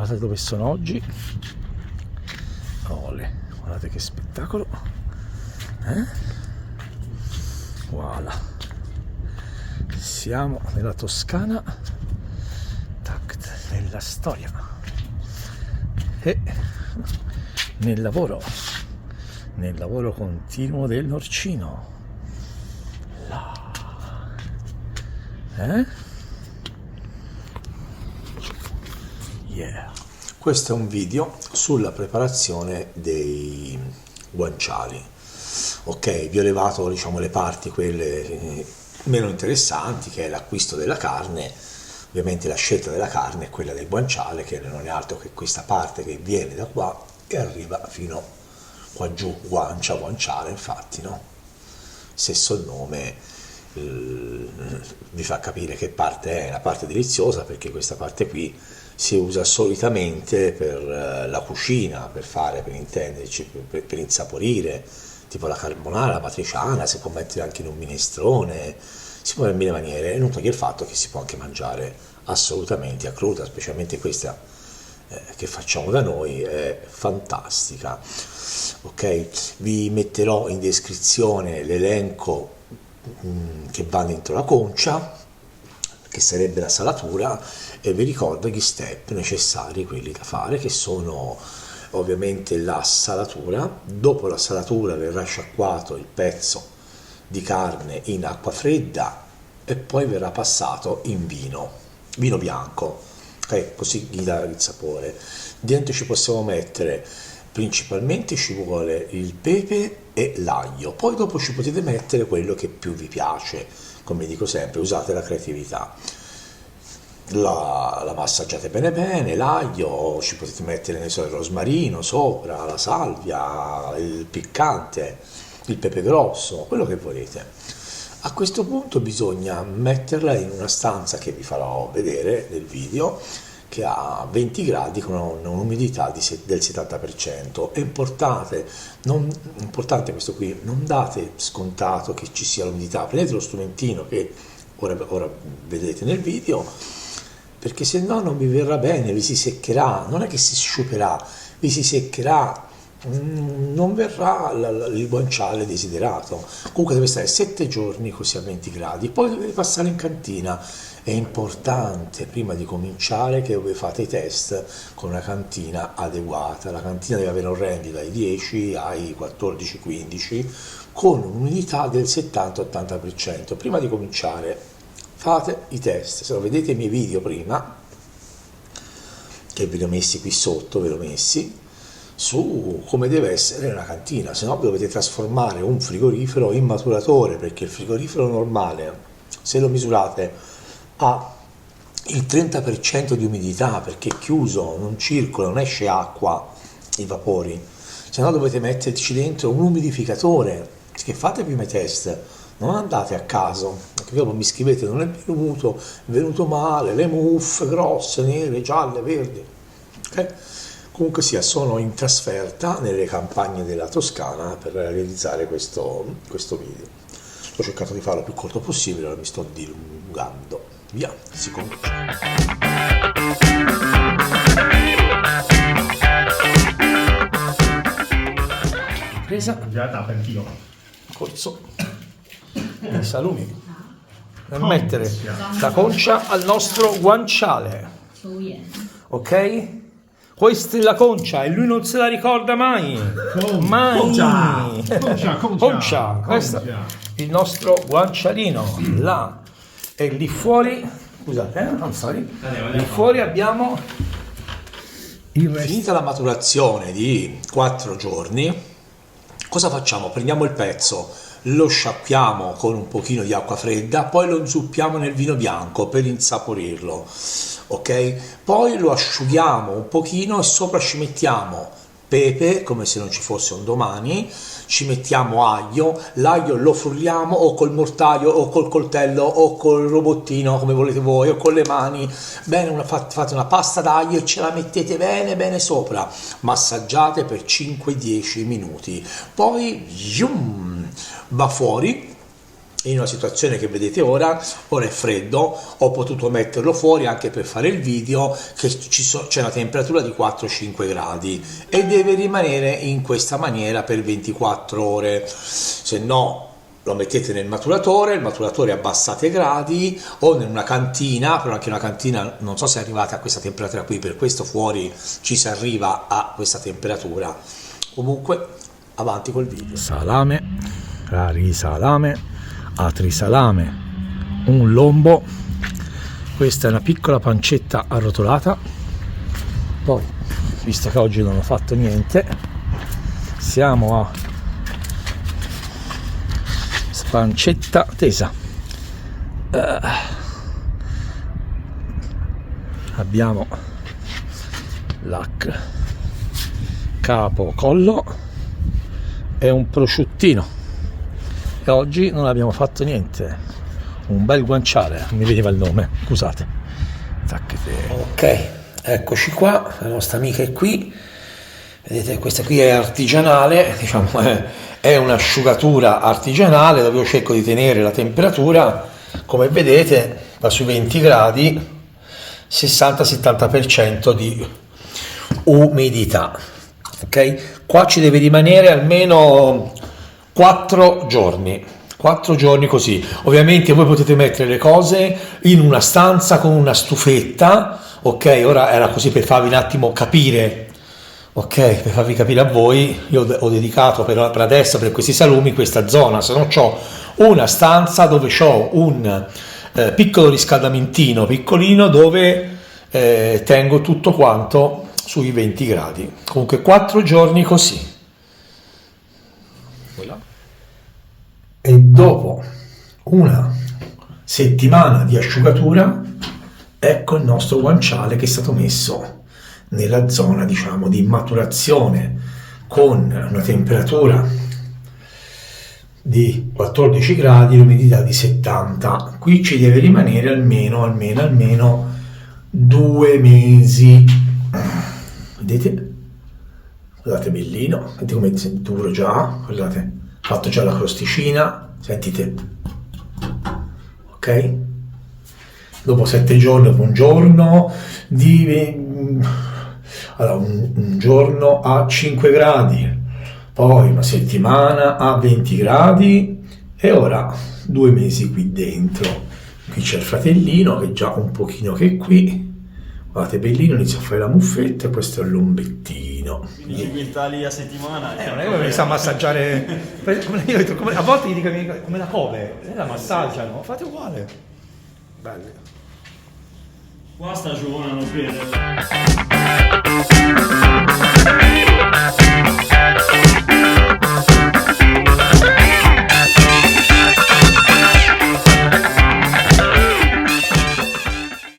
guardate dove sono oggi. Ole, guardate che spettacolo, voilà, siamo nella Toscana, nella storia e nel lavoro continuo del Norcino. Yeah. Questo è un video sulla preparazione dei guanciali. Ok, vi ho levato, diciamo, le parti quelle meno interessanti, che è l'acquisto della carne. Ovviamente la scelta della carne è quella del guanciale, che non è altro che questa parte che viene da qua e arriva fino qua giù, guanciale, infatti, no? Stesso il nome vi fa capire che parte è la parte deliziosa, perché questa parte qui si usa solitamente per la cucina, per fare, per intenderci, per insaporire, tipo la carbonara, la matriciana, si può mettere anche in un minestrone, si può in mille maniere, e non toglie il fatto che si può anche mangiare assolutamente a cruda, specialmente questa che facciamo da noi è fantastica. Ok, vi metterò in descrizione l'elenco che va dentro la concia, che sarebbe la salatura, e vi ricordo gli step necessari, quelli da fare, che sono ovviamente la salatura. Dopo la salatura verrà sciacquato il pezzo di carne in acqua fredda e poi verrà passato in vino bianco, ok, così gli dà il sapore. Dentro ci possiamo mettere, principalmente ci vuole il pepe e l'aglio, poi dopo ci potete mettere quello che più vi piace, come dico sempre, usate la creatività. La massaggiate bene bene, l'aglio, ci potete mettere, ne so, il rosmarino sopra, la salvia, il piccante, il pepe grosso, quello che volete. A questo punto bisogna metterla in una stanza che vi farò vedere nel video, che ha 20 gradi con un'umidità del 70%. È importante questo qui, non date scontato che ci sia l'umidità, prendete lo strumentino che ora vedete nel video, perché se no non vi verrà bene, vi si seccherà, non è che si sciuperà, vi si seccherà, non verrà il guanciale desiderato. Comunque deve stare 7 giorni così a 20 gradi, poi dovete passare in cantina. È importante prima di cominciare che voi fate i test con una cantina adeguata. La cantina deve avere un range dai 10 ai 14-15 con un'umidità del 70-80%. Prima di cominciare fate i test. Se lo vedete i miei video prima, che ve li ho messi qui sotto, ve li ho messi su come deve essere una cantina, se no dovete trasformare un frigorifero in maturatore, perché il frigorifero normale, se lo misurate, ha il 30% di umidità, perché è chiuso, non circola, non esce acqua, i vapori, se no dovete metterci dentro un umidificatore. Che fate prima i test, non andate a caso, perché dopo mi scrivete non è venuto male, le muffe grosse, nere, gialle, verdi, okay? Comunque sia, sono in trasferta nelle campagne della Toscana per realizzare questo video. Ho cercato di farlo il più corto possibile, ora mi sto dilungando. Via, si comincia. Presa. Corso i salumi per mettere la concia al nostro guanciale. Ok? Questa è la concia e lui non se la ricorda mai. Concia. Questo è il nostro guancialino. Là e lì fuori, scusate, non sorry. Lì fuori abbiamo il resto. Finita la maturazione di 4 giorni, cosa facciamo? Prendiamo il pezzo, lo sciacquiamo con un pochino di acqua fredda, poi lo inzuppiamo nel vino bianco per insaporirlo, ok? Poi lo asciughiamo un pochino e sopra ci mettiamo pepe, come se non ci fosse un domani, ci mettiamo aglio, l'aglio lo frulliamo o col mortaio o col coltello o col robottino, come volete voi, o con le mani, bene, fate una pasta d'aglio e ce la mettete bene bene sopra, massaggiate per 5-10 minuti, poi va fuori in una situazione che vedete ora è freddo, ho potuto metterlo fuori anche per fare il video, che c'è una temperatura di 4-5 gradi e deve rimanere in questa maniera per 24 ore, se no lo mettete nel maturatore, il maturatore abbassate i gradi o in una cantina, però anche una cantina non so se arrivate a questa temperatura qui, per questo fuori ci si arriva a questa temperatura. Comunque avanti col video. Salame, risalame, altri salame, un lombo, questa è una piccola pancetta arrotolata, poi visto che oggi non ho fatto niente siamo a pancetta tesa, abbiamo capo collo e un prosciuttino e oggi non abbiamo fatto niente, un bel guanciale, non mi veniva il nome, scusate. Ok, eccoci qua, la nostra amica è qui, vedete questa qui è artigianale, diciamo è un'asciugatura artigianale dove io cerco di tenere la temperatura, come vedete, va sui 20 gradi, 60-70% di umidità. Ok? Qua ci deve rimanere almeno 4 giorni. 4 giorni così. Ovviamente voi potete mettere le cose in una stanza con una stufetta, ok? Ora era così per farvi un attimo capire. Ok, per farvi capire a voi, io ho dedicato per adesso, per questi salumi, questa zona, se no ho una stanza dove ho un piccolo riscaldamentino piccolino dove tengo tutto quanto sui 20 gradi. Comunque 4 giorni così. E dopo una settimana di asciugatura, ecco il nostro guanciale che è stato messo nella zona, diciamo, di maturazione con una temperatura di 14 gradi, l'umidità di 70. Qui ci deve rimanere almeno 2 mesi. Vedete? Guardate, bellino, vedete come è duro già, guardate, fatto già la crosticina, sentite, ok? Dopo 7 giorni, un giorno allora, un giorno a 5 gradi, poi una settimana a 20 gradi e ora 2 mesi qui dentro. Qui c'è il fratellino che già un pochino che è qui, guardate, bellino, inizia a fare la muffetta e questo è il lombettino. 15 quintali a settimana. Non è come mi sa massaggiare, a volte gli dico come la come, la massaggiano, fate uguale. Bello. Qua stagionano per